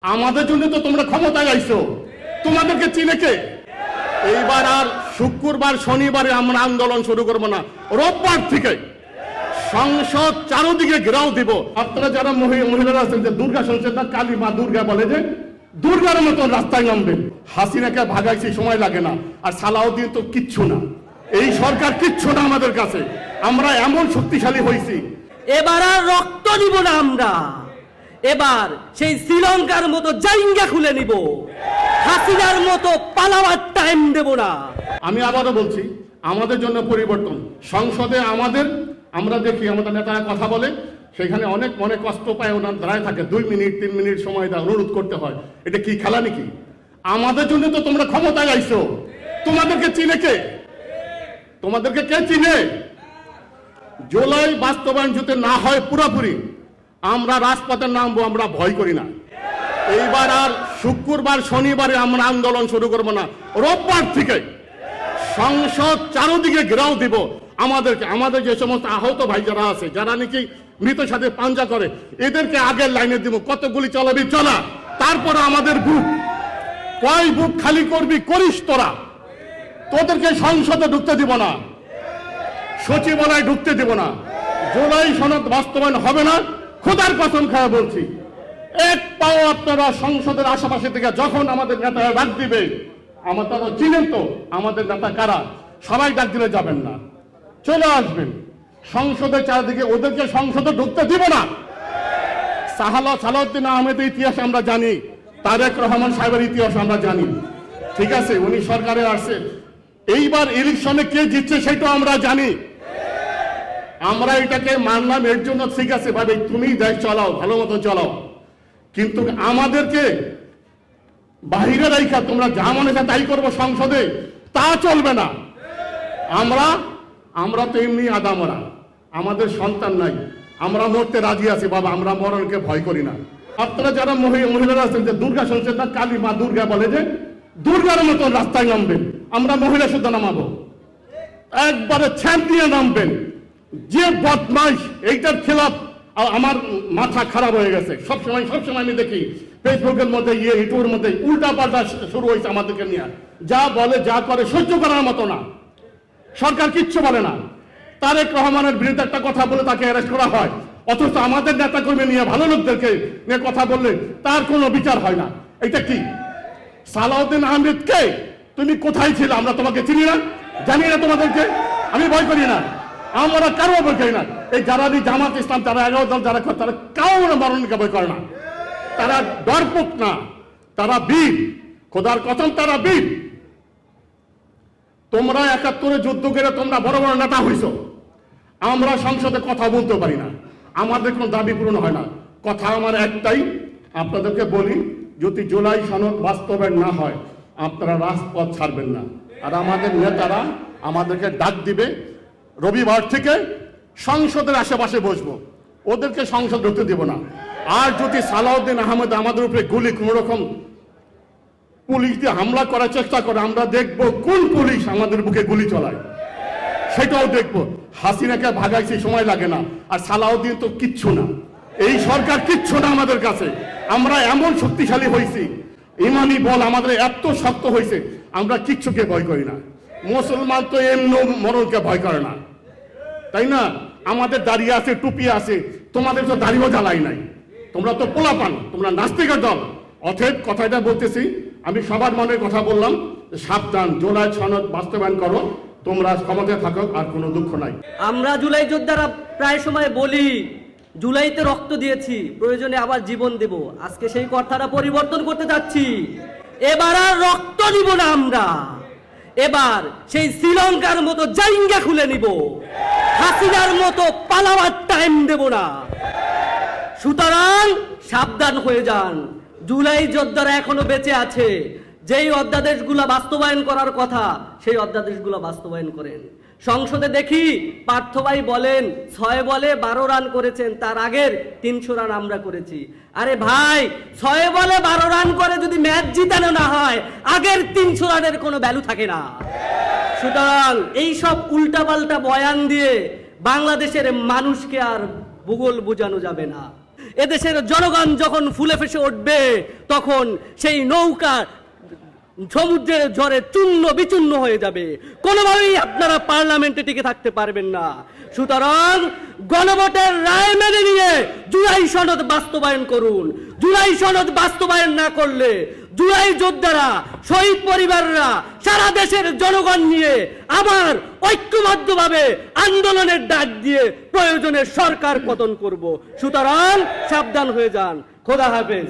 আমাদের জন্য তো তোমরা ক্ষমতায় আইছো, তোমাদেরকে চিনে কে? এইবার আর শুক্রবার শনিবারে আমরা আন্দোলন শুরু করব না, রোববার থেকে সংসদ চারদিকে ঘেরাও দিব। আপনারা যারা মহিলারা আছেন যে দুর্গা সংসদ না, কালী মা দুর্গা বলে যে দুর্গার মতো রাস্তায় নামবেন। হাসিনাকে ভাগাইছি, সময় লাগে না। আর সালাউদ্দিন তো কিচ্ছু না, এই সরকার কিচ্ছু না আমাদের কাছে। আমরা এমন শক্তিশালী হয়েছি, এবার আর রক্ত নিব না আমরা। এবার সেই শ্রীলঙ্কার মতো জাইঙ্গা খুলে নিব, হাসিনার মতো পালাবার টাইম দেব না। আমি আবারও বলছি, আমাদের জন্য পরিবর্তন সংসদে আমাদের, আমরা দেখি আমাদের নেতারা কথা বলে, সেখানে অনেক মনে কষ্ট পায়, ওনার দাঁড়ায় থাকে 2 মিনিট 3 মিনিট সময় দেয়, অনুরোধ করতে হয়। এটা কি খেলা নাকি? আমাদের জন্য তো তোমরা ক্ষমতায় আইছো, তোমাদেরকে চিনে কে? তোমাদেরকে কে চিনে? জুলাই বাস্তবায়ন যদি না হয় পুরোপুরি, আমরা রাজপথে নামবো, আমরা ভয় করি না। এইবার আর শুক্রবার শনিবারে আমরা আন্দোলন শুরু করব না, রোববার থেকে সংসদ চারদিকে ঘেরাও দিব। আমাদেরকে, আমাদের যে সমস্ত আহত ভাই যারা আছে, যারা নাকি মৃতের সাথে পাঞ্জা করে, এদেরকে আগের লাইনে দিব। কত গুলি চালাবি চলা, তারপরে আমাদের বুক, কয় বুক খালি করবি করিস তোরা। তোদেরকে সংসদে ঢুকতে দিব না, সচিবালয়ে ঢুকতে দিব না। জুলাই সনদ বাস্তবায়ন হবে না, খোদার কসম খাওয়া বলছি। এক পাও আপনারা সংসদের আশেপাশে থেকে যখন আমাদের নেতারা ডাক দিবে, আপনারা চিনেন তো আমাদের নেতা কারা, সবাই ডাক দিলে যাবেন না, চলে আসবেন সংসদের চারদিকে। ওদেরকে সংসদে ঢুকতে দিব না। সালাউদ্দিন আহমেদের ইতিহাস আমরা জানি, তারেক রহমান সাহেবের ইতিহাস আমরা জানি, ঠিক আছে? উনি সরকারে আসছে। এইবার ইলেকশনে কে জিতছে সেটাও আমরা জানি। আমরা এটাকে মানলাম, এর জন্য ঠিক আছে ভাবে তুমি দেশ চালাও, ভালো মতো চালাও, কিন্তু আমাদেরকে বাহিরে রাইখা তোমরা যা মনে চায় তাই করবো সংসদে, তা চলবে না। আমরা তো এমনি আদামরা, আমাদের সন্তান নাই, আমরা মরতে রাজি আছি বাবা, আমরা মরণকে ভয় করি না। আপনারা যারা মহিলারা আছেন যে দুর্গা সংসদ না, কালী মা দুর্গা বলে যে দুর্গার মতো রাস্তায় নামবেন, আমরা মহিলা শুদ্ধ নামাবো, একবারে ছ্যাপ দিয়ে নামবেন। যে বদমাইশ, এইটার খেলাফ আমার মাথা খারাপ হয়ে গেছে। সবসময় আমি দেখি ফেসবুকের মধ্যে, ইউটিউবের মধ্যে উল্টা পাল্টা শুরু হয়েছে আমাদেরকে নিয়ে। যা বলে যা করে সহ্য করার মতো না। সরকার কিচ্ছু বলে না। তারেক রহমানের বিরুদ্ধে একটা কথা বলে তাকে অ্যারেস্ট করা হয়, অথচ আমাদের নেতা কর্মী নিয়ে, ভালো লোকদেরকে নিয়ে কথা বললে তার কোনো বিচার হয় না। এটা কি? সালাউদ্দিন আহমেদ কে? তুমি কোথায় ছিলে? আমরা তোমাকে চিনি না, জানি না তোমাদেরকে। আমি ভয় করি না, আমরা কারো ভয় করি না। এই যারা জামাত ইসলাম, তারা 11 দল যারা করে, তারা কারো মরণকে ভয় করে না। তারা ডরপোক না, তারা বীর, খোদার কসম তারা বীর। তোমরা 71-এ যুদ্ধ করে তোমরা বড় বড় নেতা হইছো, আমরা সংসদে কথা বলতে পারি না, আমাদের কোনো দাবি পূরণ হয় না। কথা আমার একটাই, আপনাদেরকে বলি, যদি জুলাই সনদ বাস্তবায়ন না হয় আপনারা রাজপথ ছাড়বেন না। আর আমাদের নেতারা আমাদেরকে ডাক দিবে, রবিবার থেকে সংসদের আশেপাশে বসবো, ওদেরকে সংসদ ঢুকতে দেব না। আর যদি সালাউদ্দিন আহমেদ আমাদের উপরে গুলি, কোন রকম পুলিশ দিয়ে হামলা করার চেষ্টা করে, আমরা দেখবো কোন পুলিশ আমাদের বুকে গুলি চলায়, সেটাও দেখবো। হাসিনাকে ভাগাইছি, সময় লাগে না। আর সালাউদ্দিন তো কিচ্ছু না, এই সরকার কিচ্ছু না আমাদের কাছে। আমরা এমন শক্তিশালী হয়েছি, ইমানি বল আমাদের এত শক্ত হয়েছে, আমরা কিচ্ছুকে ভয় করি না। মুসলমান তো এমনি মরণকে ভয় করে না, তাই না? আমাদের দাঁড়িয়ে আছে, টুপি আছে, তোমাদের তো দাড়িও জ্বালাই নাই। তোমরা তো পোলাপান, তোমরা নাস্তিকের দল। অতএব কথাটা বলতেছি, আমি সবার মনের কথা বললাম, সাবধান, জুলাই সনদ বাস্তবায়ন করো, তোমরা ক্ষমতায় থাকো, আর কোনো দুঃখ নাই। আমরা জুলাই যোদ্ধারা প্রায় সময় বলি, জুলাইতে রক্ত দিয়েছি, প্রয়োজনে আবার জীবন দেব। আজকে সেই কথাটা পরিবর্তন করতে যাচ্ছি। এবার আর রক্ত নিব না আমরা। এবার সেই শ্রীলঙ্কার মতো জাইঙ্গা খুলে নিব, হাসিনার মতো পালাবার টাইম দেব না। সুতরাং সাবধান হয়ে যান। জুলাই যোদ্ধারা এখনো বেঁচে আছে। যেই অধ্যাদেশগুলো বাস্তবায়ন করার কথা, সেই অধ্যাদেশগুলো বাস্তবায়ন করেন। সংসদে দেখি পার্থ ভাই বলেন 6 বলে 12 রান করেছেন, তার আগের 300 রান আমরা করেছি। আরে ভাই, 6 বলে 12 রান করে যদি ম্যাচ জিতানো না হয়, আগের 300 রানের কোনো ভ্যালু থাকে না। সুতরাং এই সব উল্টাপাল্টা বয়ান দিয়ে বাংলাদেশের মানুষকে আর ভূগোল বোঝানো যাবে না। এদেশের জনগণ যখন ফুলে ফেসে উঠবে, তখন সেই নৌকা সমুদ্রের ঝড়ে চূর্ণ বিচূর্ণ হয়ে যাবে। কোনোভাবেই আপনারা পার্লামেন্টে টিকে থাকতে পারবেন না। সুতরাং গণভোটের রায় মেনে নিয়ে জুলাই সনদ বাস্তবায়ন করুন। জুলাই সনদ বাস্তবায়ন না করলে জুলাই যোদ্ধারা, শহীদ পরিবাররা, সারা দেশের জনগণ নিয়ে আবার ঐক্যবদ্ধভাবে আন্দোলনের ডাক দিয়ে প্রয়োজনে সরকার পতন করব। সুতরাং সাবধান হয়ে যান। খোদা হাফেজ।